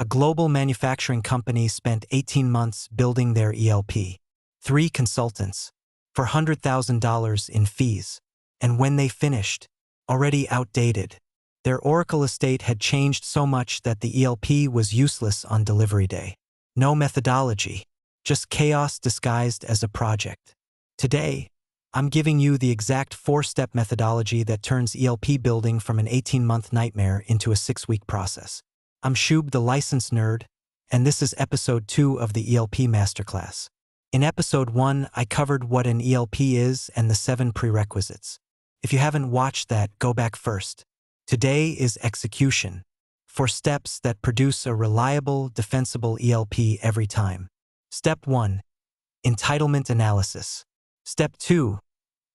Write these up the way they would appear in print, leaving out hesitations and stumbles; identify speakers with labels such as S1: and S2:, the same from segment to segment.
S1: A global manufacturing company spent 18 months building their ELP. 3 consultants, for $100,000 in fees. And when they finished, already outdated. Their Oracle estate had changed so much that the ELP was useless on delivery day. No methodology, just chaos disguised as a project. Today, I'm giving you the exact 4-step methodology that turns ELP building from an 18-month nightmare into a 6-week process. I'm Shubh, the license nerd, and this is episode 2 of the ELP Masterclass. In episode 1, I covered what an ELP is and the 7 prerequisites. If you haven't watched that, go back first. Today is execution. 4 steps that produce a reliable, defensible ELP every time. Step 1. Entitlement analysis. Step 2.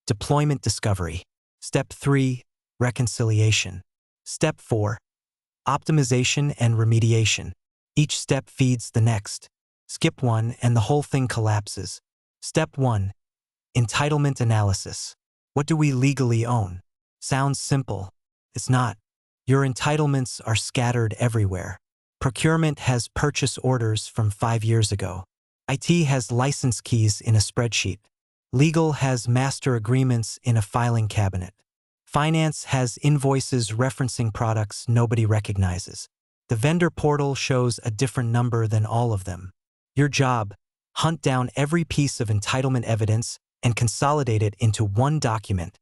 S1: Deployment discovery. Step 3. Reconciliation. Step 4. Optimization and remediation. Each step feeds the next. Skip one and the whole thing collapses. Step 1. Entitlement analysis. What do we legally own? Sounds simple. It's not. Your entitlements are scattered everywhere. Procurement has purchase orders from 5 years ago. IT has license keys in a spreadsheet. Legal has master agreements in a filing cabinet. Finance has invoices referencing products nobody recognizes. The vendor portal shows a different number than all of them. Your job: hunt down every piece of entitlement evidence and consolidate it into one document,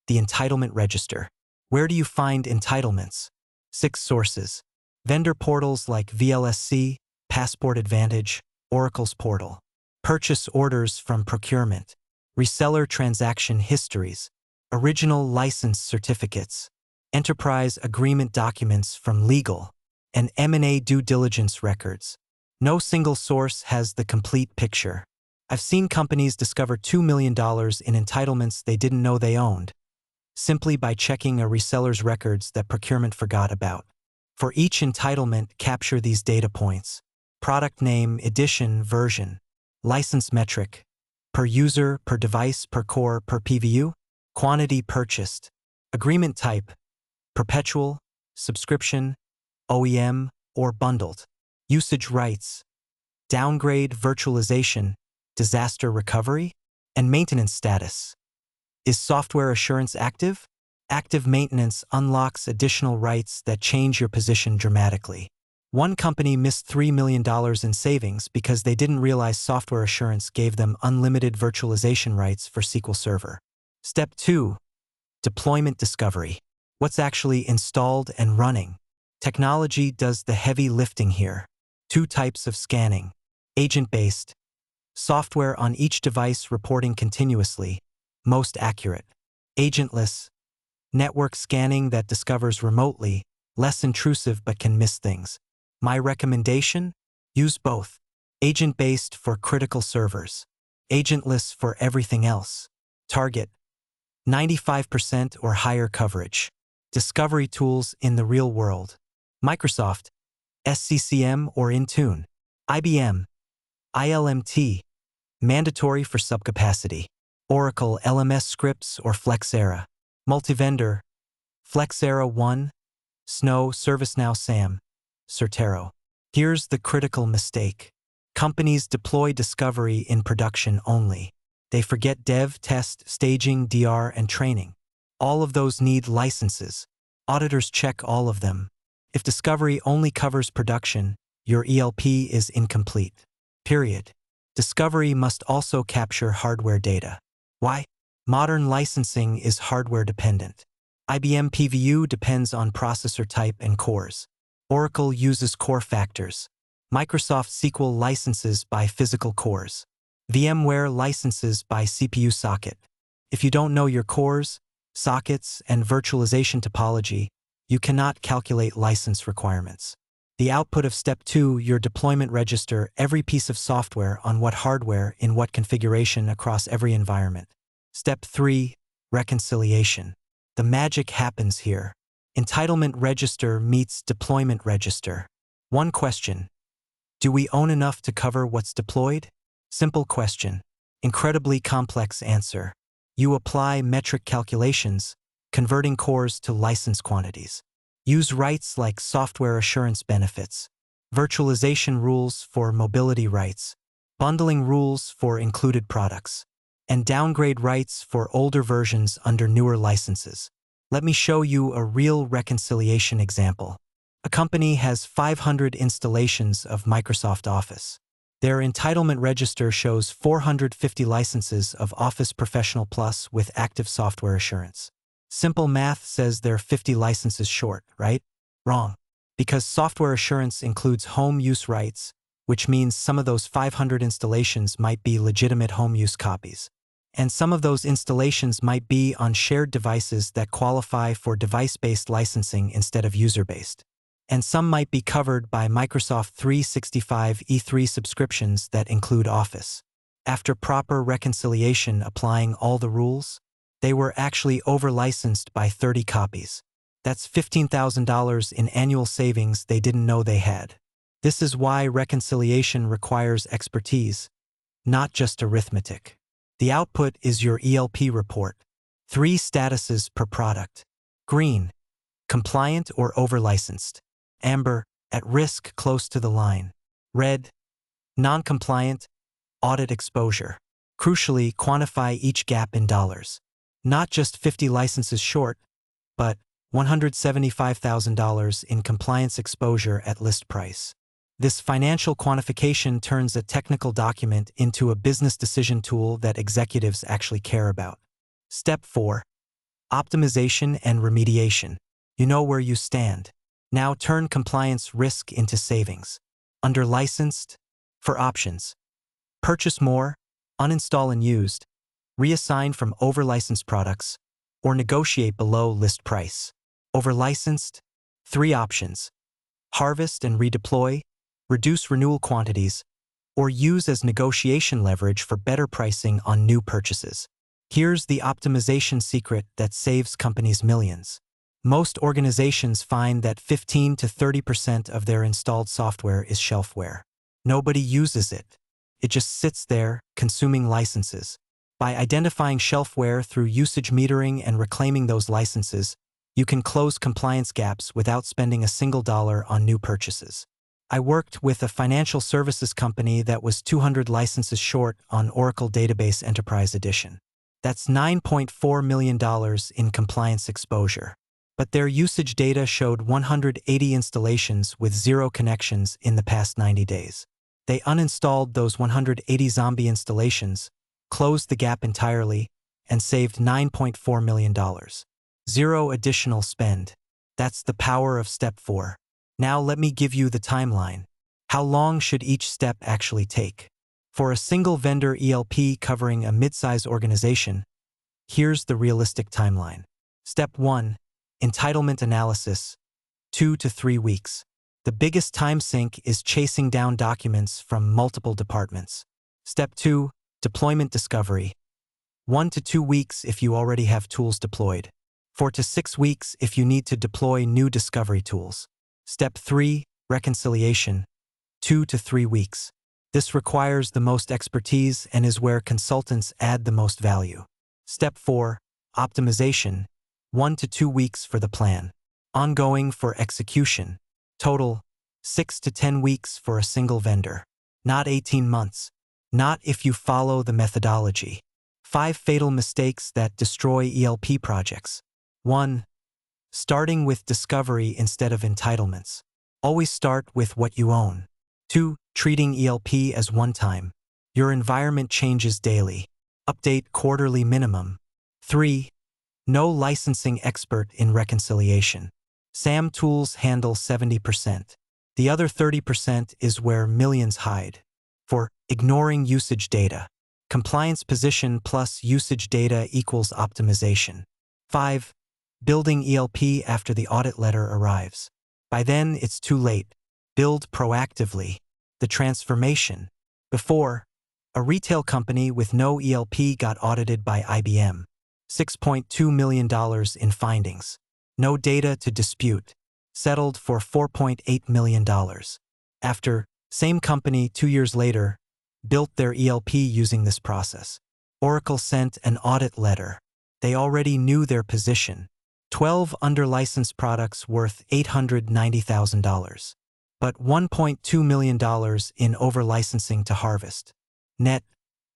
S1: the entitlement register. Where do you find entitlements? 6 sources. Vendor portals like VLSC, Passport Advantage, Oracle's portal. Purchase orders from procurement. Reseller transaction histories. Original license certificates. Enterprise agreement documents from legal. And M&A due diligence records. No single source has the complete picture. I've seen companies discover $2 million in entitlements they didn't know they owned, simply by checking a reseller's records that procurement forgot about. For each entitlement, capture these data points: product name, edition, version, license metric, per user, per device, per core, per PVU, quantity purchased, agreement type, perpetual, subscription, OEM, or bundled, usage rights, downgrade, virtualization, disaster recovery, and maintenance status. Is software assurance active? Active maintenance unlocks additional rights that change your position dramatically. One company missed $3 million in savings because they didn't realize software assurance gave them unlimited virtualization rights for SQL Server. Step 2. Deployment discovery. What's actually installed and running? Technology does the heavy lifting here. 2 types of scanning. Agent-based. Software on each device reporting continuously. Most accurate. Agentless. Network scanning that discovers remotely, less intrusive but can miss things. My recommendation? Use both. Agent-based for critical servers. Agentless for everything else. Target: 95% or higher coverage. Discovery tools in the real world. Microsoft, SCCM or Intune. IBM, ILMT, mandatory for subcapacity. Oracle LMS scripts or Flexera. Multivendor, Flexera 1, Snow, ServiceNow SAM, Certero. Here's the critical mistake. Companies deploy discovery in production only. They forget dev, test, staging, DR, and training. All of those need licenses. Auditors check all of them. If discovery only covers production, your ELP is incomplete. Period. Discovery must also capture hardware data. Why? Modern licensing is hardware dependent. IBM PVU depends on processor type and cores. Oracle uses core factors. Microsoft SQL licenses by physical cores. VMware licenses by CPU socket. If you don't know your cores, sockets, and virtualization topology, you cannot calculate license requirements. The output of Step 2, your deployment register every piece of software on what hardware in what configuration across every environment. Step 3, reconciliation. The magic happens here. Entitlement register meets deployment register. One question: do we own enough to cover what's deployed? Simple question. Incredibly complex answer. You apply metric calculations, converting cores to license quantities. Use rights like software assurance benefits. virtualization rules for mobility rights, bundling rules for included products, and downgrade rights for older versions under newer licenses. Let me show you a real reconciliation example. A company has 500 installations of Microsoft Office. Their entitlement register shows 450 licenses of Office Professional Plus with active software assurance. Simple math says they're 50 licenses short, right? Wrong. Because software assurance includes home use rights, which means some of those 500 installations might be legitimate home use copies. And some of those installations might be on shared devices that qualify for device-based licensing instead of user-based. And some might be covered by Microsoft 365 E3 subscriptions that include Office. After proper reconciliation applying all the rules, they were actually over-licensed by 30 copies. That's $15,000 in annual savings they didn't know they had. This is why reconciliation requires expertise, not just arithmetic. The output is your ELP report. 3 statuses per product. Green, compliant or over-licensed. Amber, at risk close to the line. Red, non-compliant, audit exposure. Crucially, quantify each gap in dollars. Not just 50 licenses short, but $175,000 in compliance exposure at list price. This financial quantification turns a technical document into a business decision tool that executives actually care about. Step 4. Optimization and remediation. You know where you stand. Now turn compliance risk into savings. Under licensed, for options. Purchase more, uninstall unused, reassign from over-licensed products, or negotiate below list price. Over-licensed, 3 options. Harvest and redeploy, reduce renewal quantities, or use as negotiation leverage for better pricing on new purchases. Here's the optimization secret that saves companies millions. Most organizations find that 15 to 30% of their installed software is shelfware. Nobody uses it. It just sits there, consuming licenses. By identifying shelfware through usage metering and reclaiming those licenses, you can close compliance gaps without spending a single dollar on new purchases. I worked with a financial services company that was 200 licenses short on Oracle Database Enterprise Edition. That's $9.4 million in compliance exposure. But their usage data showed 180 installations with 0 connections in the past 90 days. They uninstalled those 180 zombie installations, closed the gap entirely, and saved $9.4 million. 0 additional spend. That's the power of Step 4. Now let me give you the timeline. How long should each step actually take? For a single vendor ELP covering a mid-size organization, here's the realistic timeline. Step 1. Entitlement analysis, 2 to 3 weeks. The biggest time sink is chasing down documents from multiple departments. Step 2. Deployment discovery, 1 to 2 weeks if you already have tools deployed. 4 to 6 weeks if you need to deploy new discovery tools. Step 3. Reconciliation, 2 to 3 weeks. This requires the most expertise and is where consultants add the most value. Step 4. Optimization, 1 to 2 weeks for the plan. Ongoing for execution. Total, 6 to 10 weeks for a single vendor. Not 18 months. Not if you follow the methodology. 5 fatal mistakes that destroy ELP projects. 1. Starting with discovery instead of entitlements. Always start with what you own. 2. Treating ELP as one-time. Your environment changes daily. Update quarterly minimum. 3. No licensing expert in reconciliation. SAM tools handle 70%. The other 30% is where millions hide. 4. Ignoring usage data. Compliance position plus usage data equals optimization. 5. Building ELP after the audit letter arrives. By then, it's too late. Build proactively. The transformation. Before, a retail company with no ELP got audited by IBM. $6.2 million in findings. No data to dispute. Settled for $4.8 million. After, same company 2 years later, built their ELP using this process. Oracle sent an audit letter. They already knew their position. 12 under-licensed products worth $890,000. but $1.2 million in over-licensing to harvest. Net,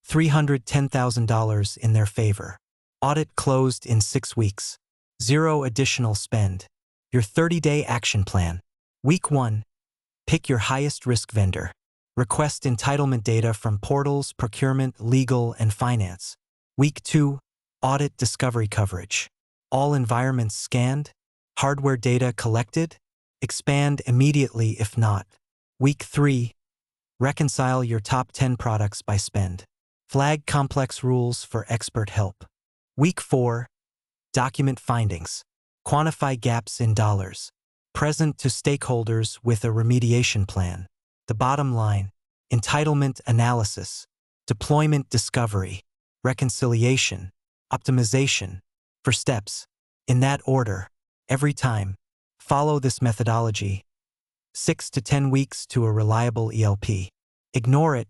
S1: $310,000 in their favor. Audit closed in 6 weeks. 0 additional spend. Your 30-day action plan. Week 1. Pick your highest risk vendor. Request entitlement data from portals, procurement, legal, and finance. Week 2. Audit discovery coverage. All environments scanned. Hardware data collected. Expand immediately if not. Week 3. Reconcile your top 10 products by spend. Flag complex rules for expert help. Week 4. Document findings. Quantify gaps in dollars. Present to stakeholders with a remediation plan. The bottom line: entitlement analysis, deployment discovery, reconciliation, optimization. For steps, in that order, every time. Follow this methodology. 6 to 10 weeks to a reliable ELP. Ignore it.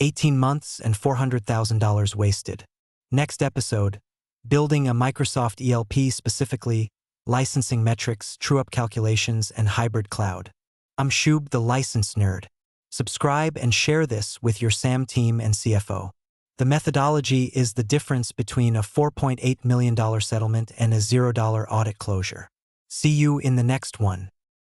S1: 18 months and $400,000 wasted. Next episode: building a Microsoft ELP, specifically licensing metrics, true-up calculations, and hybrid cloud. I'm Shubh, the license nerd. Subscribe and share this with your SAM team and CFO. The methodology is the difference between a $4.8 million settlement and a $0 audit closure. See you in the next one.